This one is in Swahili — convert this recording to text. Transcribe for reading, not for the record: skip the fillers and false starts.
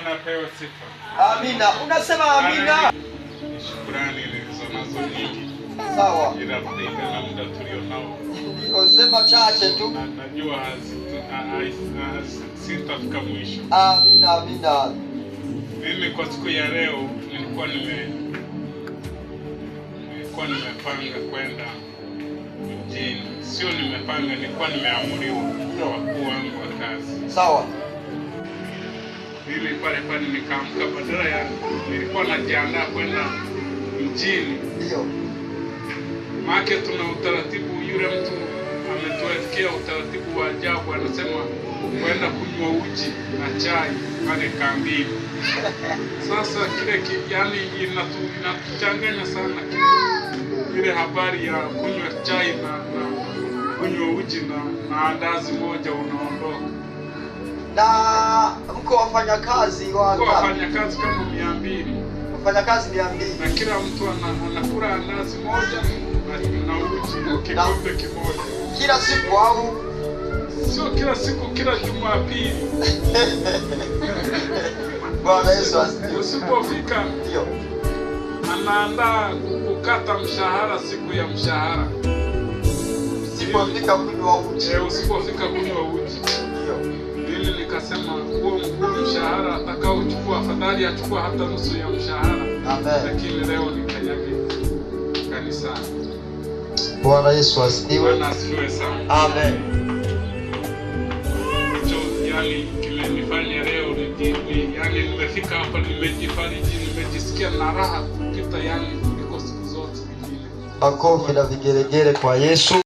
Bwana apewe sifa. Amina. Unasema amina. Shukrani nilizonazo nyingi. Sawa. Ila kulingana na muda tulionao. Sema chache tu. Najua sitafika mwisho. Amina, amina. Mimi kwa siku ya leo nilikuwa nimepanga kwenda mjini. Sio nimepanga, nilikuwa nimeamuriwa na wakuu wangu wa kazi. Sawa. Mimi pale nikaamka, badala ya nilikuwa najiandaa kwenda mjini. Ndio. Maana tuna utaratibu, yule mtu ametuwekea utaratibu wa ajabu, anasema kwenda kunywa uji na chai pale kambini. Sasa kile yani inatuchanganya sana ile habari ya kunywa chai na kunywa uji na andazi moja unaondoka. Na mko wafanyakazi wa wafanyakazi kama 200. Wafanyakazi 200. Na kila mtu anakula andazi moja na uji kikombe kimoja. Kila siku au sio kila siku, kila Jumapili. Bwana Yesu asifiwe. Usipofika ndio anaandaa kukata mshahara siku ya mshahara. Usipofika kunywa uji. Usipofika kunywa uji. Ndio. Mimi nikasema huo mshahara atakaochukua afadhali achukua hata nusu ya mshahara. Amen. Lakini leo nikanyage kanisani. Bwana Yesu asifiwe. Bwana asifiwe sana. Amen. Yani kimenifanya leo yani nimefika hapa, nimejifariji, nimejisikia na raha kupita yani kuliko siku zote nyingine. Makofi na vigelegele kwa Yesu.